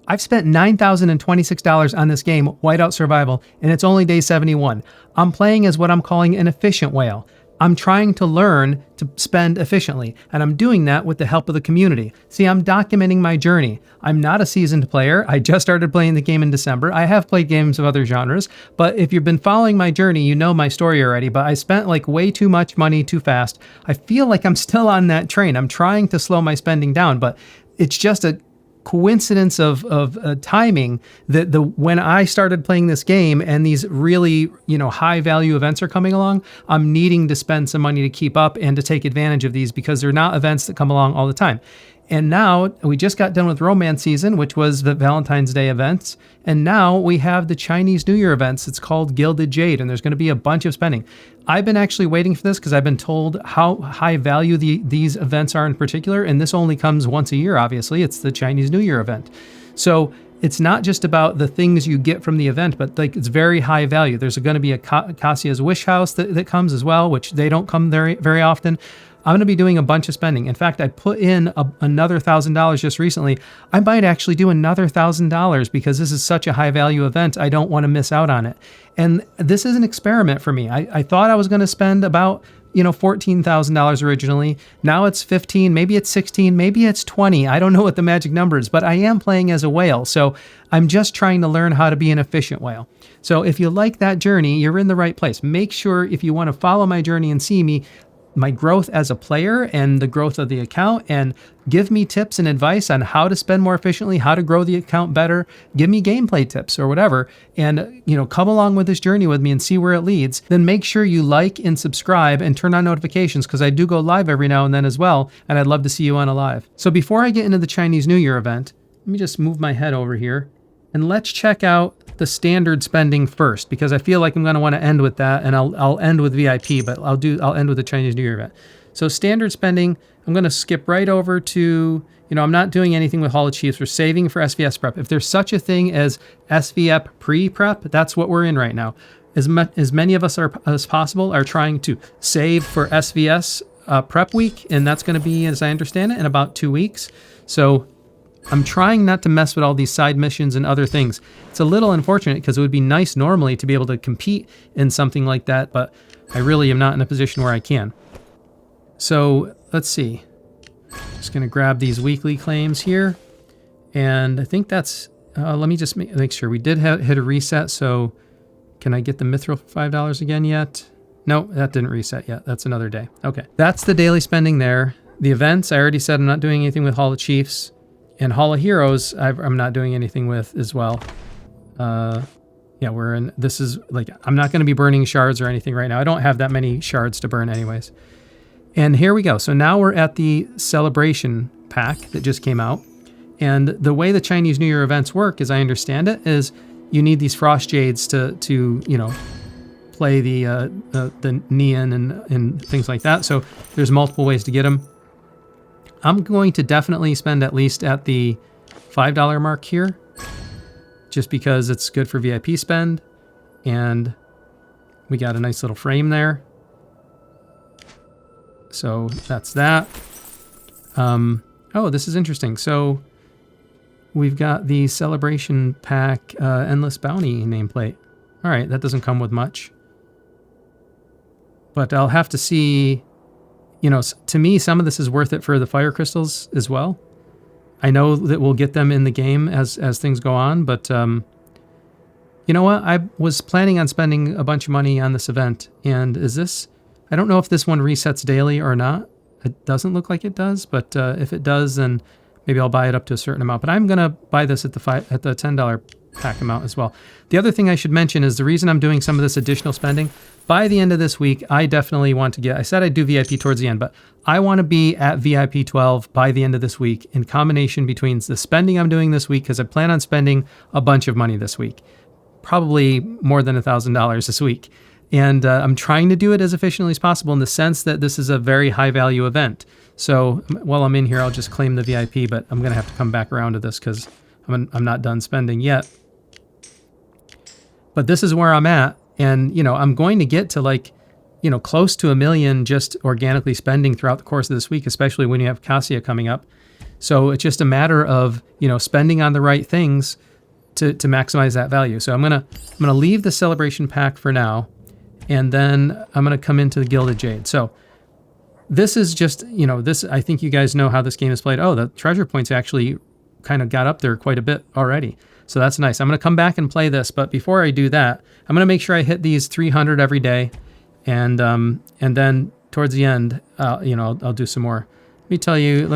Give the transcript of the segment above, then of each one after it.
I've spent $9,026 on this game, Whiteout Survival, and it's only day 71. I'm playing as what I'm calling an efficient whale. I'm trying to learn to spend efficiently, and I'm doing that with the help of the community. See, I'm documenting my journey. I'm not a seasoned player. I just started playing the game in December. I have played games of other genres, but if you've been following my journey, you know my story already, but I spent like way too much money too fast. I feel like I'm still on that train. I'm trying to slow my spending down, but it's just a coincidence of timing that when I started playing this game and these really, high value events are coming along, I'm needing to spend some money to keep up and to take advantage of these because they're not events that come along all the time. And now we just got done with romance season, which was the Valentine's Day events. And now we have the Chinese New Year events. It's called Gilded Jade, and there's going to be a bunch of spending. I've been actually waiting for this because I've been told how high value these events are in particular. And this only comes once a year, obviously. It's the Chinese New Year event. So it's not just about the things you get from the event, but like it's very high value. There's going to be a Cassia's Wish House that comes as well, which they don't come very, very often. I'm going to be doing a bunch of spending. In fact, I put in another $1,000 just recently. I might actually do another $1,000 because this is such a high value event. I don't want to miss out on it. And this is an experiment for me. I thought I was going to spend about $14,000 originally. Now it's 15, maybe it's 16, maybe it's 20. I don't know what the magic number is, but I am playing as a whale. So I'm just trying to learn how to be an efficient whale. So if you like that journey, you're in the right place. Make sure if you want to follow my journey and see my growth as a player and the growth of the account, and give me tips and advice on how to spend more efficiently, how to grow the account better, give me gameplay tips or whatever, and come along with this journey with me and see where it leads, then make sure you like and subscribe and turn on notifications because I do go live every now and then as well, and I'd love to see you on a live. So before I get into the Chinese New Year event, let me just move my head over here and let's check out the standard spending first, because I feel like I'm going to want to end with that, and I'll end with VIP, but I'll end with the Chinese New Year event. So standard spending, I'm going to skip right over to, I'm not doing anything with Hall of Chiefs. We're saving for SVS prep. If there's such a thing as SVF pre-prep, that's what we're in right now. As many of us as possible are trying to save for SVS prep week, and that's going to be, as I understand it, in about 2 weeks. So I'm trying not to mess with all these side missions and other things. It's a little unfortunate because it would be nice normally to be able to compete in something like that, but I really am not in a position where I can. So let's see. Just going to grab these weekly claims here. And I think that's, let me just make sure. We did hit a reset, so can I get the Mithril for $5 again yet? No, that didn't reset yet. That's another day. Okay, that's the daily spending there. The events, I already said I'm not doing anything with Hall of Chiefs. And Hall of Heroes, I'm not doing anything with as well. Yeah, this is like, I'm not going to be burning shards or anything right now. I don't have that many shards to burn anyways. And here we go. So now we're at the celebration pack that just came out. And the way the Chinese New Year events work, as I understand it, is you need these frost jades to play the Nian and things like that. So there's multiple ways to get them. I'm going to definitely spend at least at the $5 mark here, just because it's good for VIP spend, and we got a nice little frame there. So that's that. Oh, this is interesting. So we've got the Celebration Pack Endless Bounty nameplate. All right, that doesn't come with much, but I'll have to see. To me, some of this is worth it for the fire crystals as well. I know that we'll get them in the game as things go on, but you know what? I was planning on spending a bunch of money on this event, and I don't know if this one resets daily or not. It doesn't look like it does, but if it does, then maybe I'll buy it up to a certain amount. But I'm going to buy this at the $10 pack amount as well. The other thing I should mention is the reason I'm doing some of this additional spending. By the end of this week, I definitely want to I said I'd do VIP towards the end, but I want to be at VIP 12 by the end of this week, in combination between the spending I'm doing this week, because I plan on spending a bunch of money this week, probably more than $1,000 this week. And I'm trying to do it as efficiently as possible in the sense that this is a very high value event. So while I'm in here, I'll just claim the VIP, but I'm going to have to come back around to this because I'm not done spending yet. But this is where I'm at. And, I'm going to get to close to 1 million just organically spending throughout the course of this week, especially when you have Cassia coming up. So it's just a matter of, spending on the right things to maximize that value. So I'm gonna leave the celebration pack for now, and then I'm gonna come into the Gilded Jade. So this is just, this, I think you guys know how this game is played. Oh, the treasure points actually kind of got up there quite a bit already. So that's nice. I'm going to come back and play this, but before I do that, I'm going to make sure I hit these 300 every day, and then towards the end, I'll do some more. Let me tell you.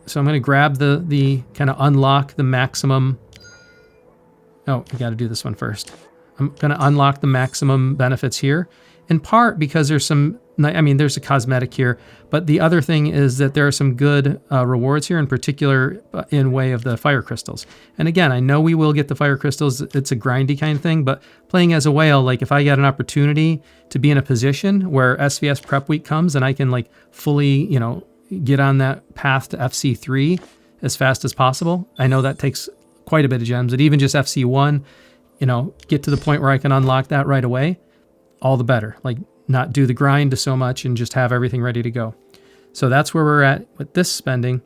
So I'm going to grab the kind of unlock the maximum. Oh, we got to do this one first. I'm going to unlock the maximum benefits here, in part because there's a cosmetic here, but the other thing is that there are some good rewards here, in particular in way of the fire crystals. And again, I know we will get the fire crystals. It's a grindy kind of thing, but playing as a whale, like if I get an opportunity to be in a position where SVS prep week comes and I can like fully, get on that path to FC3 as fast as possible. I know that takes quite a bit of gems, but even just FC1, get to the point where I can unlock that right away, all the better. Like, not do the grind so much and just have everything ready to go. So that's where we're at with this spending.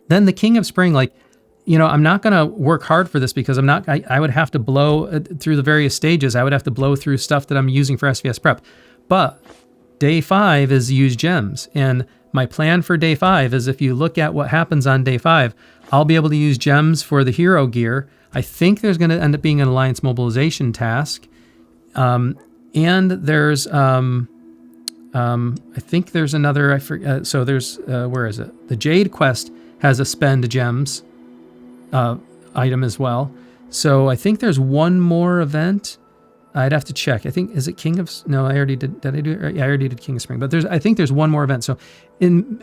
Then the King of Spring, I'm not going to work hard for this because I would have to blow through the various stages. I would have to blow through stuff that I'm using for SVS prep. But day 5 is use gems. And my plan for day 5 is, if you look at what happens on day 5, I'll be able to use gems for the hero gear. I think there's going to end up being an alliance mobilization task. And there's, I think there's another, so there's, where is it? The Jade quest has a spend gems item as well. So I think there's one more event. I'd have to check. I think, is it King of, no, I already did I do it? Yeah, I already did King of Spring, but I think there's one more event. So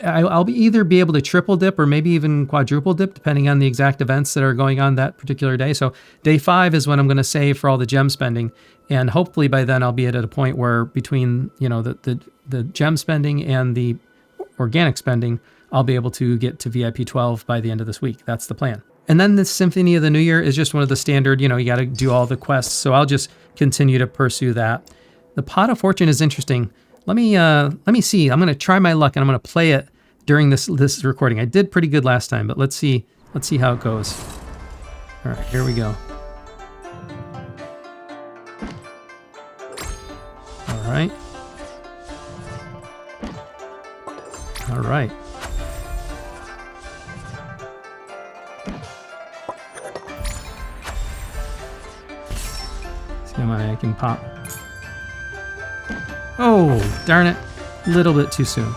I'll either be able to triple dip or maybe even quadruple dip, depending on the exact events that are going on that particular day. So day 5 is when I'm going to save for all the gem spending. And hopefully by then I'll be at a point where between, the gem spending and the organic spending, I'll be able to get to VIP 12 by the end of this week. That's the plan. And then the Symphony of the New Year is just one of the standard, you got to do all the quests. So I'll just continue to pursue that. The Pot of Fortune is interesting. Let me see. I'm going to try my luck and I'm going to play it during this recording. I did pretty good last time, but let's see how it goes. All right, here we go. All right. All right. See how many I can pop. Oh, darn it. A little bit too soon.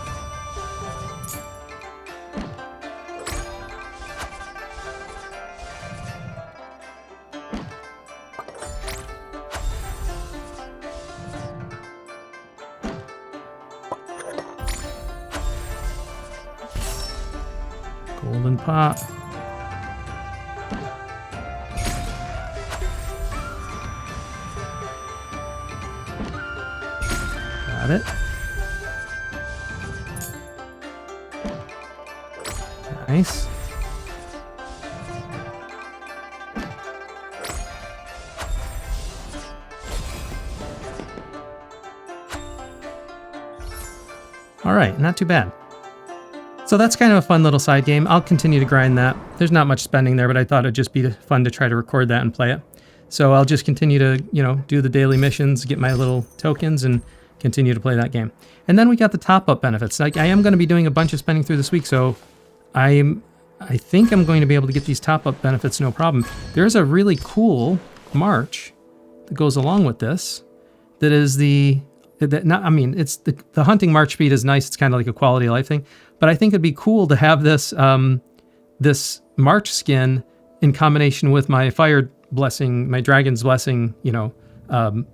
Golden pop. Got it. Nice. All right, not too bad. So that's kind of a fun little side game. I'll continue to grind that. There's not much spending there, but I thought it'd just be fun to try to record that and play it. So I'll just continue to, do the daily missions, get my little tokens, and continue to play that game. And then we got the top-up benefits. Like, I am going to be doing a bunch of spending through this week, so I think I'm going to be able to get these top-up benefits no problem. There's a really cool march that goes along with this. That is the hunting march speed is nice. It's kind of like a quality of life thing. But I think it'd be cool to have this this march skin in combination with my fire blessing, my dragon's blessing,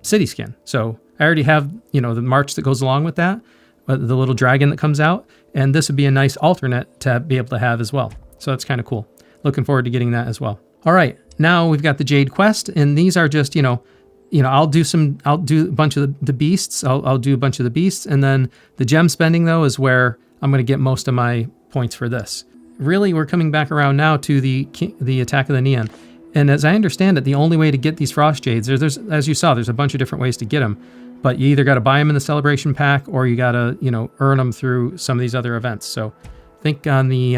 city skin. So I already have, the march that goes along with that, the little dragon that comes out, and this would be a nice alternate to be able to have as well. So that's kind of cool. Looking forward to getting that as well. All right, now we've got the Jade quest, and these are just, I'll do a bunch of the beasts. I'll do a bunch of the beasts, and then the gem spending though is where I'm going to get most of my points for this. Really, we're coming back around now to the attack of the Nian. And as I understand it, the only way to get these frost jades, there's as you saw, there's a bunch of different ways to get them. But you either got to buy them in the celebration pack, or you got to, earn them through some of these other events. So I think on the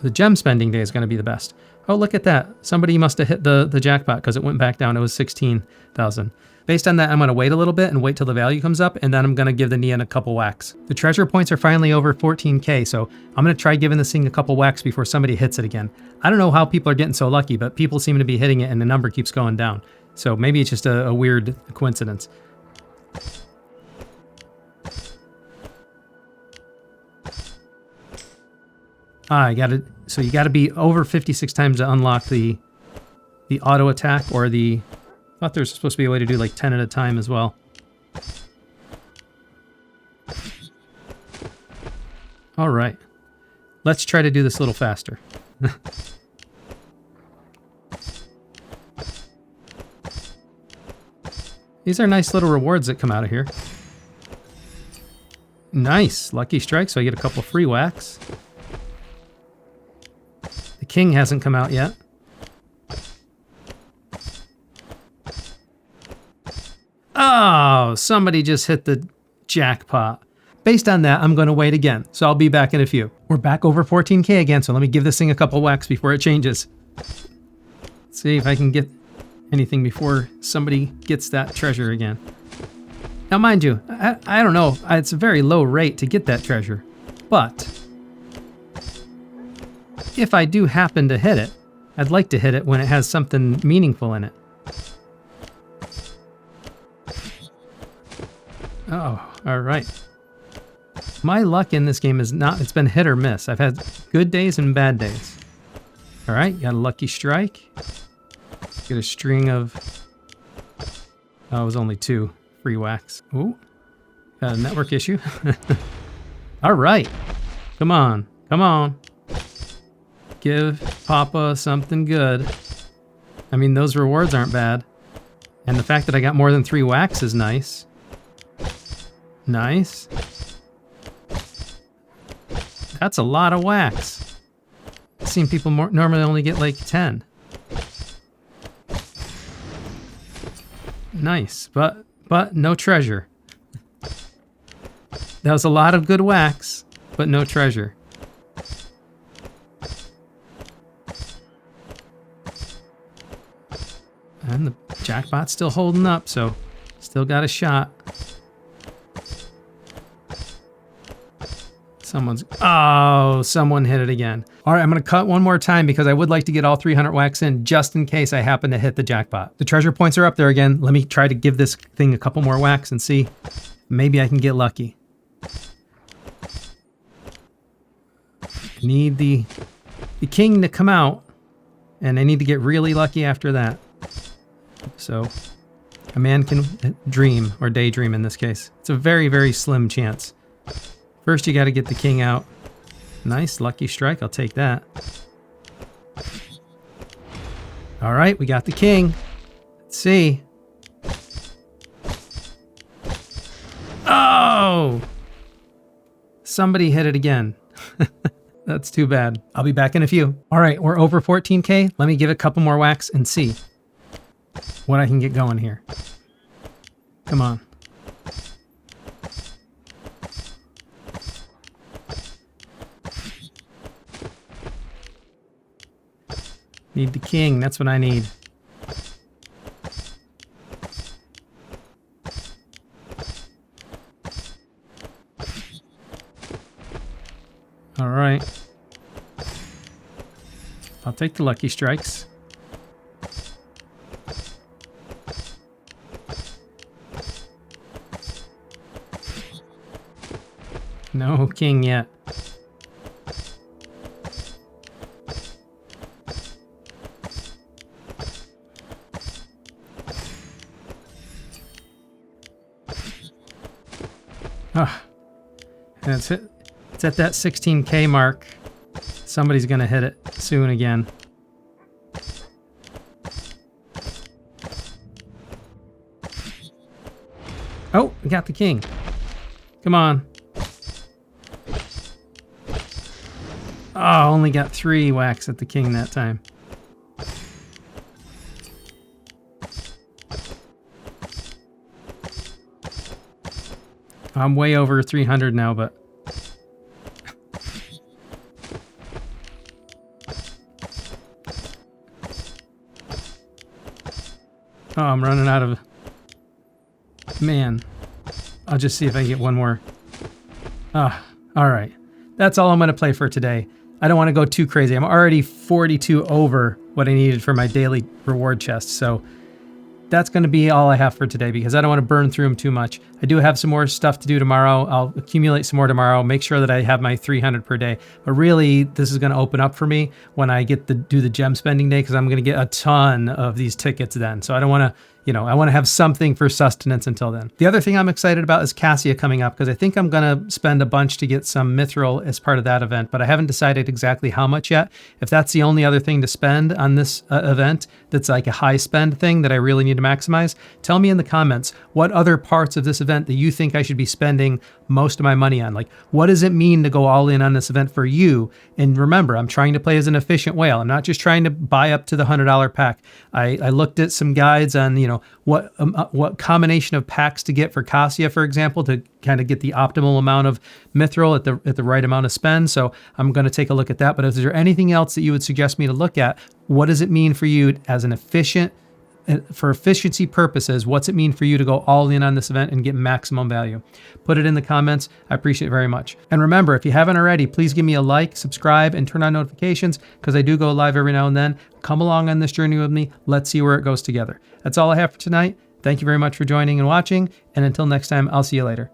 the gem spending day is going to be the best. Oh, look at that. Somebody must have hit the jackpot because it went back down. It was 16,000. Based on that, I'm going to wait a little bit and wait till the value comes up, and then I'm going to give the Nian a couple whacks. The treasure points are finally over 14K, so I'm going to try giving this thing a couple whacks before somebody hits it again. I don't know how people are getting so lucky, but people seem to be hitting it and the number keeps going down. So maybe it's just a weird coincidence. So you gotta be over 56 times to unlock the auto attack, or I thought there's supposed to be a way to do like 10 at a time as well. All right, let's try to do this a little faster. These are nice little rewards that come out of here. Nice, lucky strike, so I get a couple free whacks. The king hasn't come out yet. Oh, somebody just hit the jackpot. Based on that, I'm going to wait again, so I'll be back in a few. We're back over 14K again, so let me give this thing a couple whacks before it changes. Let's see if I can get anything before somebody gets that treasure again. Now, mind you, I don't know. It's a very low rate to get that treasure, but if I do happen to hit it, I'd like to hit it when it has something meaningful in it. Oh, all right. My luck in this game it's been hit or miss. I've had good days and bad days. All right, got a lucky strike. Get a string of, oh, it was only 2 free whacks. Ooh, got a network issue. All right, come on, come on. Give Papa something good. I mean, those rewards aren't bad. And the fact that I got more than 3 whacks is nice. Nice. That's a lot of whacks. I've seen people normally only get like 10. Nice, but no treasure. That was a lot of good whacks, but no treasure. And the jackpot's still holding up, so still got a shot. Someone hit it again. All right, I'm going to cut one more time because I would like to get all 300 whacks in just in case I happen to hit the jackpot. The treasure points are up there again. Let me try to give this thing a couple more whacks and see. Maybe I can get lucky. Need the king to come out, and I need to get really lucky after that. So a man can dream, or daydream in this case. It's a very, very slim chance. First, you got to get the king out. Nice, lucky strike. I'll take that. All right, we got the king. Let's see. Oh! Somebody hit it again. That's too bad. I'll be back in a few. All right, we're over 14K. Let me give it a couple more whacks and see what I can get going here. Come on. Need the king, that's what I need. All right. I'll take the lucky strikes. No king yet. That's it. It's at that 16K mark. Somebody's gonna hit it soon again. Oh, we got the king. Come on. Oh, only got 3 whacks at the king that time. I'm way over 300 now, but Oh, I'm running out of... Man. I'll just see if I can get one more. Ah, all right. That's all I'm going to play for today. I don't want to go too crazy. I'm already 42 over what I needed for my daily reward chest, so that's going to be all I have for today because I don't want to burn through them too much. I do have some more stuff to do tomorrow. I'll accumulate some more tomorrow, make sure that I have my 300 per day. But really, this is going to open up for me when I get to do the gem spending day because I'm going to get a ton of these tickets then. So I don't want to, I want to have something for sustenance until then. The other thing I'm excited about is Cassia coming up because I think I'm going to spend a bunch to get some mithril as part of that event, but I haven't decided exactly how much yet. If that's the only other thing to spend on this event that's like a high spend thing that I really need to maximize, tell me in the comments what other parts of this event that you think I should be spending most of my money on. Like, what does it mean to go all in on this event for you? And remember, I'm trying to play as an efficient whale. I'm not just trying to buy up to the $100 pack. I looked at some guides on, what combination of packs to get for Cassia, for example, to kind of get the optimal amount of mithril at the right amount of spend. So I'm going to take a look at that. But if there's anything else that you would suggest me to look at, what does it mean for you as an for efficiency purposes, what's it mean for you to go all in on this event and get maximum value? Put it in the comments. I appreciate it very much. And remember, if you haven't already, please give me a like, subscribe, and turn on notifications because I do go live every now and then. Come along on this journey with me. Let's see where it goes together. That's all I have for tonight. Thank you very much for joining and watching. And until next time, I'll see you later.